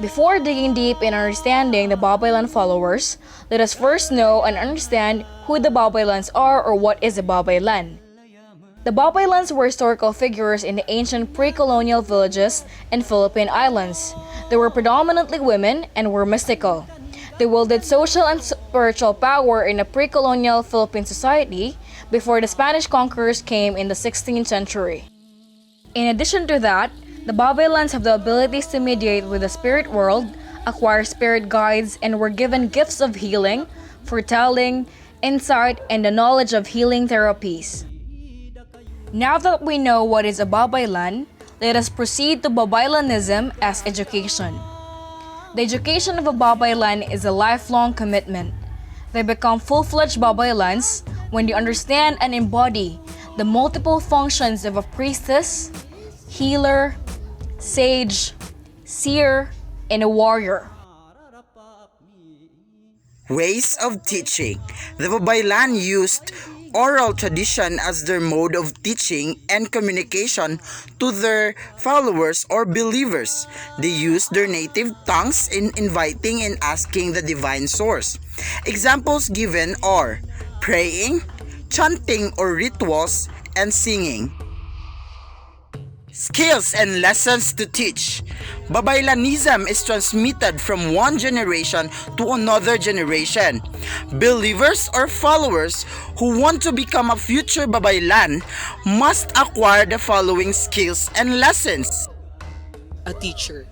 Before digging deep in understanding the Babaylan followers, let us first know and understand who the Babaylans are or what is a Babaylan. The Babaylans were historical figures in the ancient pre-colonial villages and Philippine islands. They were predominantly women and were mystical. They wielded social and spiritual power in a pre-colonial Philippine society before the Spanish conquerors came in the 16th century. In addition to that, the Babaylans have the abilities to mediate with the spirit world, acquire spirit guides, and were given gifts of healing, foretelling, insight, and the knowledge of healing therapies. Now that we know what is a Babaylan, let us proceed to Babaylanism as education. The education of a Babaylan is a lifelong commitment. They become full-fledged Babaylans when they understand and embody the multiple functions of a priestess, healer, sage, seer, and a warrior. Ways of teaching. The Babaylan used oral tradition as their mode of teaching and communication to their followers or believers. They used their native tongues in inviting and asking the divine source. Examples given are praying, chanting or rituals, and singing. Skills and lessons to teach. Babaylanism is transmitted from one generation to another generation. Believers or followers who want to become a future Babaylan must acquire the following skills and lessons. A teacher.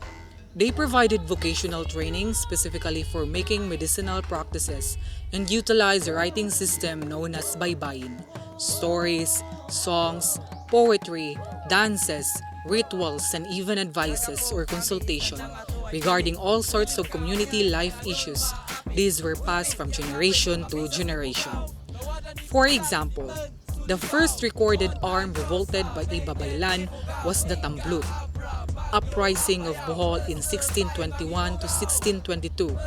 They provided vocational training specifically for making medicinal practices and utilized a writing system known as baybayin. Stories, songs, poetry, dances, rituals, and even advices or consultation regarding all sorts of community life issues. These were passed from generation to generation. For example, the first recorded arm revolted by a Babaylan was the Tamblut, uprising of Bohol in 1621 to 1622.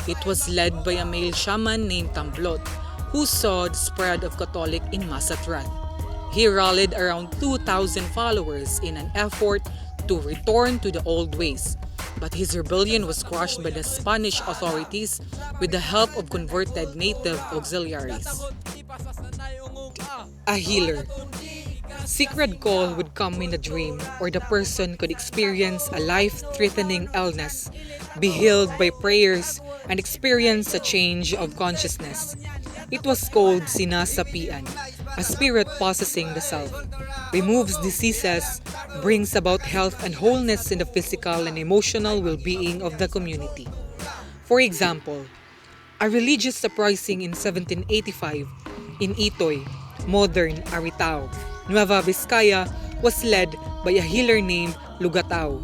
It was led by a male shaman named Tamblot, who saw the spread of Catholic in Masatran. He rallied around 2,000 followers in an effort to return to the old ways, but his rebellion was crushed by the Spanish authorities with the help of converted native auxiliaries. A healer. Secret call would come in a dream, or the person could experience a life-threatening illness, be healed by prayers, and experience a change of consciousness. It was called sinasapian, a spirit possessing the self, removes diseases, brings about health and wholeness in the physical and emotional well-being of the community. For example, a religious uprising in 1785 in Itoy, modern Artajo, Nueva Vizcaya, was led by a healer named Lugatao.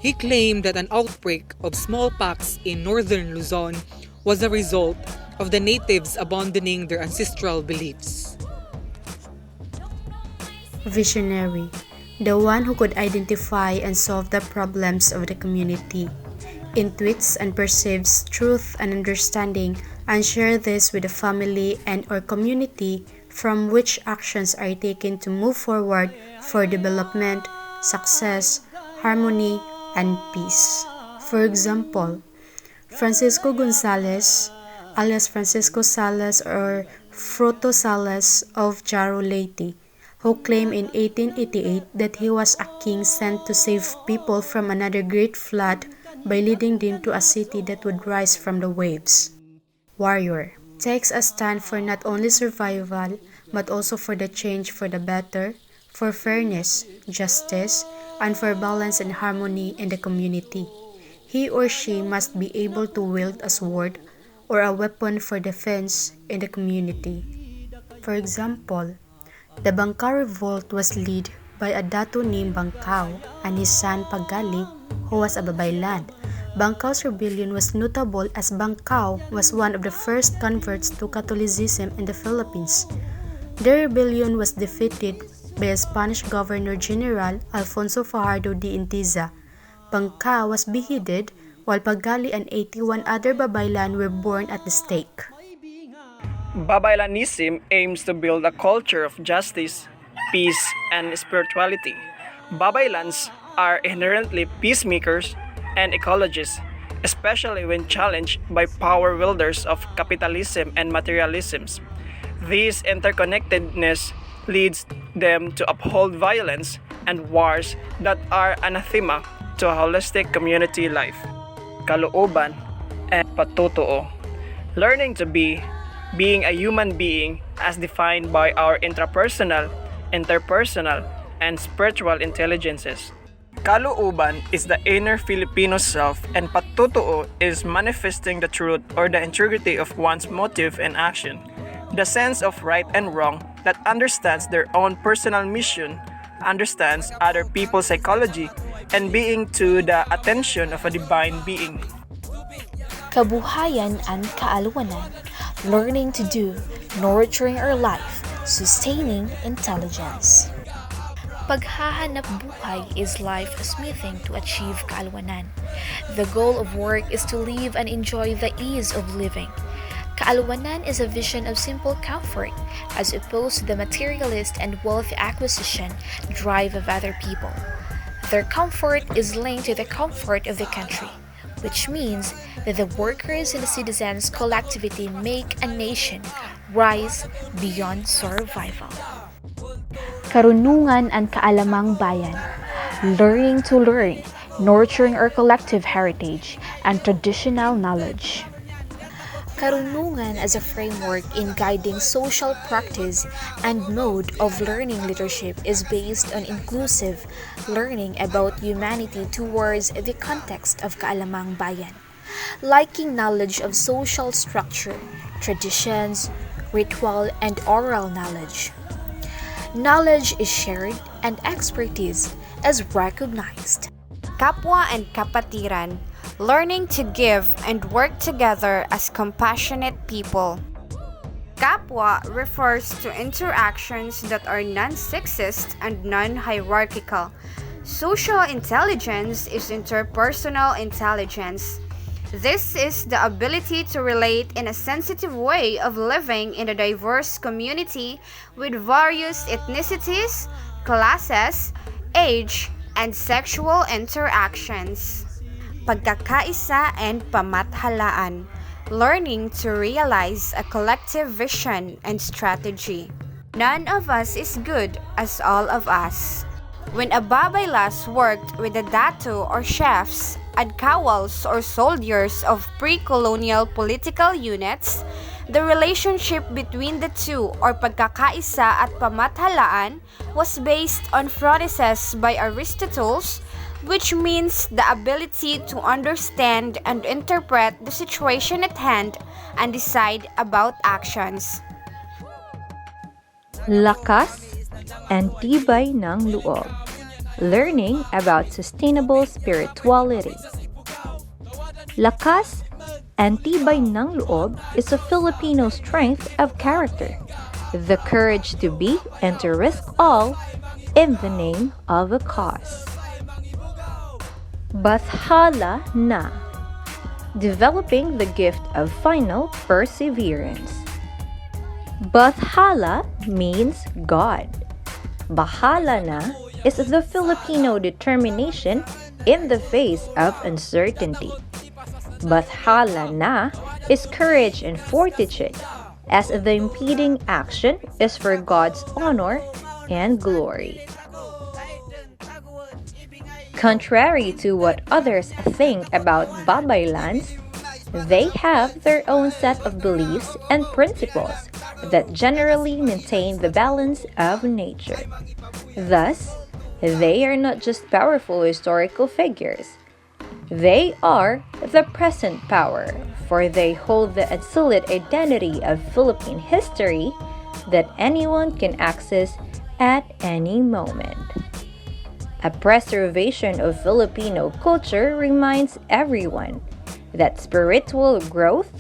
He claimed that an outbreak of smallpox in northern Luzon was a result of the natives abandoning their ancestral beliefs. Visionary, the one who could identify and solve the problems of the community, intuits and perceives truth and understanding, and share this with the family and or community, from which actions are taken to move forward for development, success, harmony, and peace. For example, Francisco Gonzalez, alias Francisco Salas or Fruto Salas of Jaro Leyte, who claimed in 1888 that he was a king sent to save people from another great flood by leading them to a city that would rise from the waves. Warrior takes a stand for not only survival, but also for the change for the better, for fairness, justice, and for balance and harmony in the community. He or she must be able to wield a sword or a weapon for defense in the community. For example, the Bangka revolt was led by a dato named Bangkao and his son Pagali, who was a Babaylan. Bangkao's rebellion was notable as Bangkao was one of the first converts to Catholicism in the Philippines. The rebellion was defeated by a Spanish Governor-General Alfonso Fajardo de Intiza. Bangkao was beheaded while Pagali and 81 other Babaylan were burned at the stake. Babaylanism aims to build a culture of justice, peace, and spirituality. Babaylans are inherently peacemakers and ecologists, especially when challenged by power wielders of capitalism and materialisms. This interconnectedness leads them to uphold violence and wars that are anathema to a holistic community life. Kalooban and patutuo. Learning to be, being a human being as defined by our intrapersonal, interpersonal, and spiritual intelligences. Kalooban is the inner Filipino self and patutuo is manifesting the truth or the integrity of one's motive and action. The sense of right and wrong that understands their own personal mission, understands other people's psychology, and being to the attention of a divine being. Kabuhayan and kaalwanan, learning to do, nurturing our life, sustaining intelligence. Paghahanap buhay is life smithing to achieve kaalwanan. The goal of work is to live and enjoy the ease of living. Kaalwanan is a vision of simple comfort, as opposed to the materialist and wealth acquisition drive of other people. Their comfort is linked to the comfort of the country, which means that the workers and the citizens' collectivity make a nation rise beyond survival. Karunungan and kaalamang bayan, learning to learn, nurturing our collective heritage and traditional knowledge. Karunungan as a framework in guiding social practice and mode of learning leadership is based on inclusive learning about humanity towards the context of kaalamang bayan, liking knowledge of social structure, traditions, ritual, and oral knowledge. Knowledge is shared and expertise is recognized. Kapwa and kapatiran, learning to give and work together as compassionate people. Kapwa refers to interactions that are non-sexist and non-hierarchical. Social intelligence is interpersonal intelligence. This is the ability to relate in a sensitive way of living in a diverse community with various ethnicities, classes, age, and sexual interactions. Pagkakaisa and pamathalaan, learning to realize a collective vision and strategy. None of us is good as all of us. When a babaylas worked with the dato or chefs, adkawals or soldiers of pre-colonial political units, the relationship between the two or pagkakaisa at pamathalaan was based on phronesis by Aristotle, which means the ability to understand and interpret the situation at hand and decide about actions. Lakas and tibay ng loob. Learning about sustainable spirituality. Lakas and tibay ng loob is a Filipino strength of character, the courage to be and to risk all in the name of a cause. Bathala na, developing the gift of final perseverance. Bathala means God. Bahala na is the Filipino determination in the face of uncertainty. Bathala na is courage and fortitude, as the impeding action is for God's honor and glory. Contrary to what others think about Babaylans, they have their own set of beliefs and principles that generally maintain the balance of nature. Thus, they are not just powerful historical figures. They are the present power, for they hold the absolute identity of Philippine history that anyone can access at any moment. A preservation of Filipino culture reminds everyone that spiritual growth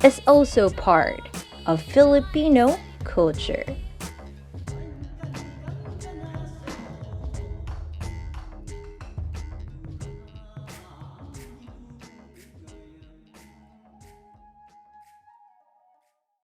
is also part of Filipino culture.